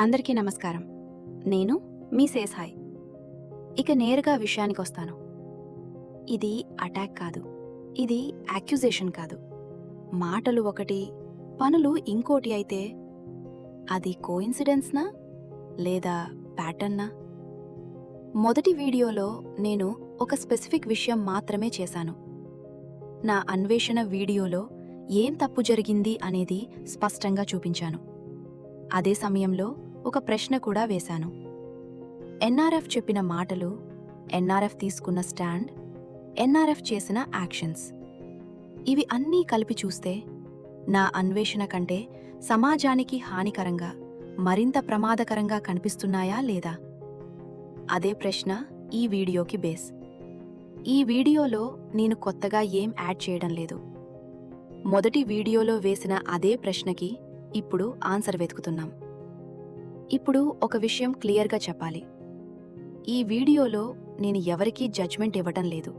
అందరికీ నమస్కారం. నేను మీ సేసాయ్. ఇక నేరుగా విషయానికొస్తాను. ఇది అటాక్ కాదు. ఇది యాక్యుజేషన్ కాదు. మాటలు ఒకటి, పనులు ఇంకోటి అయితే అది కోయిన్సిడెన్స్నా లేదా ప్యాటర్నా? మొదటి వీడియోలో నేను ఒక స్పెసిఫిక్ విషయం మాత్రమే చేశాను. నా అన్వేషణ వీడియోలో ఏం తప్పు జరిగింది అనేది స్పష్టంగా చూపించాను. అదే సమయంలో ఒక ప్రశ్న కూడా వేశాను. ఎన్ఆర్ఎఫ్ చెప్పిన మాటలు, ఎన్ఆర్ఎఫ్ తీసుకున్న స్టాండ్, ఎన్ఆర్ఎఫ్ చేసిన యాక్షన్స్, ఇవి అన్నీ కలిపి చూస్తే నా అన్వేషణ కంటే సమాజానికి హానికరంగా, మరింత ప్రమాదకరంగా కనిపిస్తున్నాయా లేదా? అదే ప్రశ్న ఈ వీడియోకి బేస్. ఈ వీడియోలో నేను కొత్తగా ఏం యాడ్ చేయడం లేదు. మొదటి వీడియోలో వేసిన అదే ప్రశ్నకి ఇప్పుడు ఆన్సర్ వెతుకుతున్నాం. ఇప్పుడు ఒక విషయం క్లియర్గా చెప్పాలి. ఈ వీడియోలో నేను ఎవరికీ జడ్జ్మెంట్ ఇవ్వటం లేదు,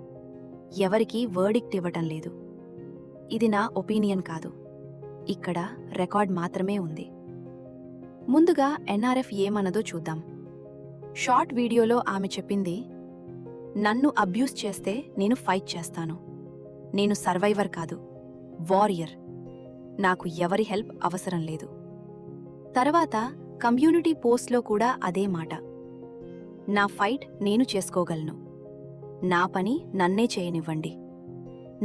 ఎవరికీ వర్డిక్ట్ ఇవ్వటం లేదు. ఇది నా ఒపీనియన్ కాదు. ఇక్కడ రికార్డ్ మాత్రమే ఉంది. ముందుగా ఎన్ఆర్ఎఫ్ ఏమన్నదో చూద్దాం. షార్ట్ వీడియోలో ఆమె చెప్పింది, నన్ను అబ్యూస్ చేస్తే నేను ఫైట్ చేస్తాను. నేను సర్వైవర్ కాదు, వారియర్. నాకు ఎవరి హెల్ప్ అవసరం లేదు. తర్వాత కమ్యూనిటీ పోస్ట్లో కూడా అదే మాట. నా ఫైట్ నేను చేసుకోగలను. నా పని నన్నే చేయనివ్వండి.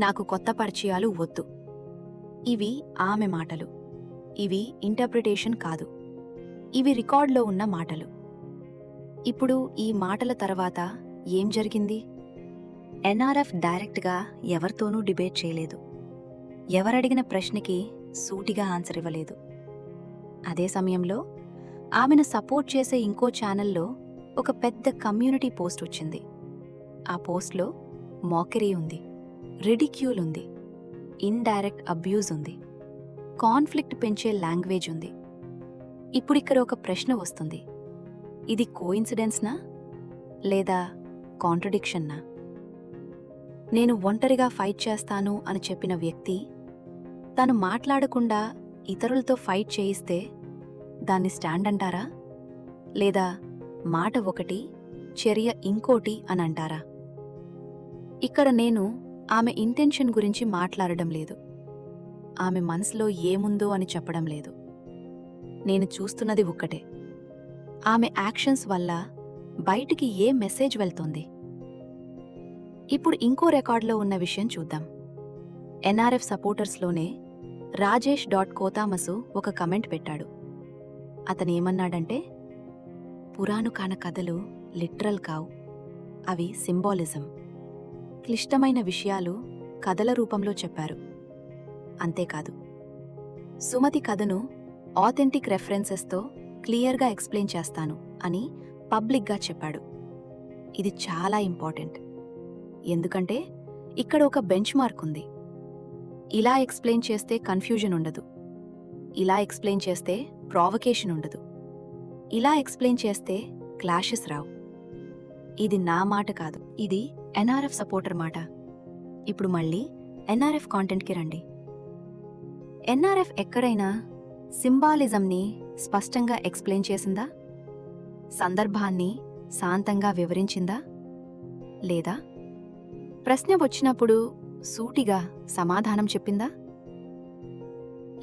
నాకు కొత్త పరిచయాలు వద్దు. ఇవి ఆమె మాటలు. ఇవి ఇంటర్ప్రిటేషన్ కాదు. ఇవి రికార్డులో ఉన్న మాటలు. ఇప్పుడు ఈ మాటల తర్వాత ఏం జరిగింది? ఎన్ఆర్ఎఫ్ డైరెక్ట్గా ఎవరితోనూ డిబేట్ చేయలేదు. ఎవరడిగిన ప్రశ్నకి సూటిగా ఆన్సర్ ఇవ్వలేదు. అదే సమయంలో ఆమెను సపోర్ట్ చేసే ఇంకో ఛానల్లో ఒక పెద్ద కమ్యూనిటీ పోస్ట్ వచ్చింది. ఆ పోస్ట్లో మాకెరీ ఉంది, రిడిక్యూల్ ఉంది, ఇండైరెక్ట్ అబ్యూజ్ ఉంది, కాన్ఫ్లిక్ట్ పెంచే లాంగ్వేజ్ ఉంది. ఇప్పుడిక్కడ ఒక ప్రశ్న వస్తుంది. ఇది కోయిన్సిడెన్స్నా లేదా కాంట్రడిక్షన్నా? నేను ఒంటరిగా ఫైట్ చేస్తాను అని చెప్పిన వ్యక్తి తను మాట్లాడకుండా ఇతరులతో ఫైట్ చేయిస్తే దాన్ని స్టాండ్ అంటారా? లేదా మాట ఒకటి, చర్య ఇంకోటి అని అంటారా? ఇక్కడ నేను ఆమె ఇంటెన్షన్ గురించి మాట్లాడడం లేదు. ఆమె మనసులో ఏముందో అని చెప్పడం లేదు. నేను చూస్తున్నది ఒక్కటే, ఆమె యాక్షన్స్ వల్ల బయటికి ఏ మెసేజ్ వెళ్తోంది. ఇప్పుడు ఇంకో రికార్డులో ఉన్న విషయం చూద్దాం. ఎన్ఆర్ఎఫ్ సపోర్టర్స్లోనే రాజేష్.కోతామసు ఒక కమెంట్ పెట్టాడు. అతనేమన్నాడంటే, పురాణుకాన కథలు లిటరల్ కావు, అవి సింబాలిజం. క్లిష్టమైన విషయాలు కథల రూపంలో చెప్పారు. అంతేకాదు, సుమతి కథను ఆథెంటిక్ రెఫరెన్సెస్తో క్లియర్గా ఎక్స్ప్లెయిన్ చేస్తాను అని పబ్లిక్గా చెప్పాడు. ఇది చాలా ఇంపార్టెంట్. ఎందుకంటే ఇక్కడ ఒక బెంచ్ మార్క్ ఉంది. ఇలా ఎక్స్ప్లెయిన్ చేస్తే కన్ఫ్యూజన్ ఉండదు. ఇలా ఎక్స్ప్లెయిన్ చేస్తే ప్రావకేషన్ ఉండదు. ఇలా ఎక్స్ప్లెయిన్ చేస్తే క్లాషెస్ రావు. ఇది నా మాట కాదు, ఇది ఎన్ఆర్ఎఫ్ సపోర్టర్ మాట. ఇప్పుడు మళ్ళీ ఎన్ఆర్ఎఫ్ కాంటెంట్కి రండి. ఎన్ఆర్ఎఫ్ ఎక్కడైనా సింబాలిజంని స్పష్టంగా ఎక్స్ప్లెయిన్ చేసిందా? సందర్భాన్ని శాంతంగా వివరించిందా? లేదా ప్రశ్న వచ్చినప్పుడు సూటిగా సమాధానం చెప్పిందా?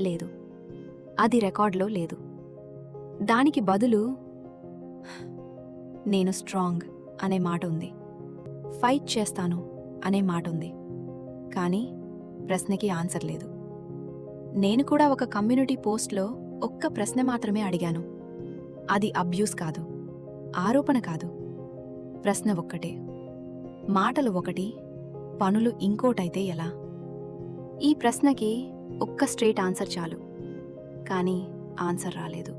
లేదు. అది రికార్డులో లేదు. దానికి బదులు నేను స్ట్రాంగ్ అనే మాట ఉంది, ఫైట్ చేస్తాను అనే మాట ఉంది. కానీ ప్రశ్నకి ఆన్సర్ లేదు. నేను కూడా ఒక కమ్యూనిటీ పోస్ట్లో ఒక్క ప్రశ్న మాత్రమే అడిగాను. అది అబ్యూస్ కాదు, ఆరోపణ కాదు. ప్రశ్న ఒక్కటే, మాటలు ఒకటి, పనులు ఇంకోటైతే ఎలా? ఈ ప్రశ్నకి ఒక్క స్ట్రైట్ ఆన్సర్ చాలు. కానీ ఆన్సర్ రాలేదు.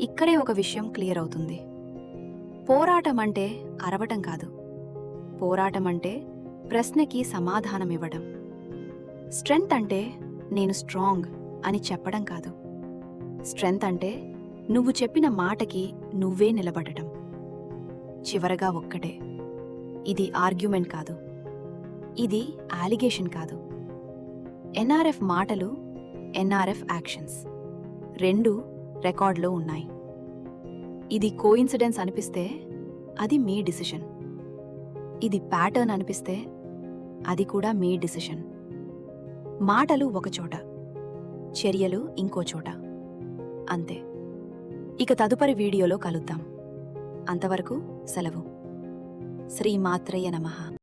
ఇక్కడే ఒక విషయం క్లియర్ అవుతుంది. పోరాటం అంటే అరవటం కాదు. పోరాటం అంటే ప్రశ్నకి సమాధానమివ్వడం. స్ట్రెంగ్త్ అంటే నేను స్ట్రాంగ్ అని చెప్పడం కాదు. స్ట్రెంగ్త్ అంటే నువ్వు చెప్పిన మాటకి నువ్వే నిలబడటం. చివరగా ఒక్కటే, ఇది ఆర్గ్యుమెంట్ కాదు, ఇది అలిగేషన్ కాదు. ఎన్ఆర్ఎఫ్ మాటలు, ఎన్ఆర్ఎఫ్ యాక్షన్స్ రెండూ రికార్డులో ఉన్నాయి. ఇది కోయిన్సిడెన్స్ అనిపిస్తే అది మీ డిసిషన్. ఇది ప్యాటర్న్ అనిపిస్తే అది కూడా మీ డిసిషన్. మాటలు ఒకచోట, చర్యలు ఇంకో చోట. అంతే. ఇక తదుపరి వీడియోలో కలుద్దాం. అంతవరకు సెలవు. శ్రీమాత్రేయ నమః.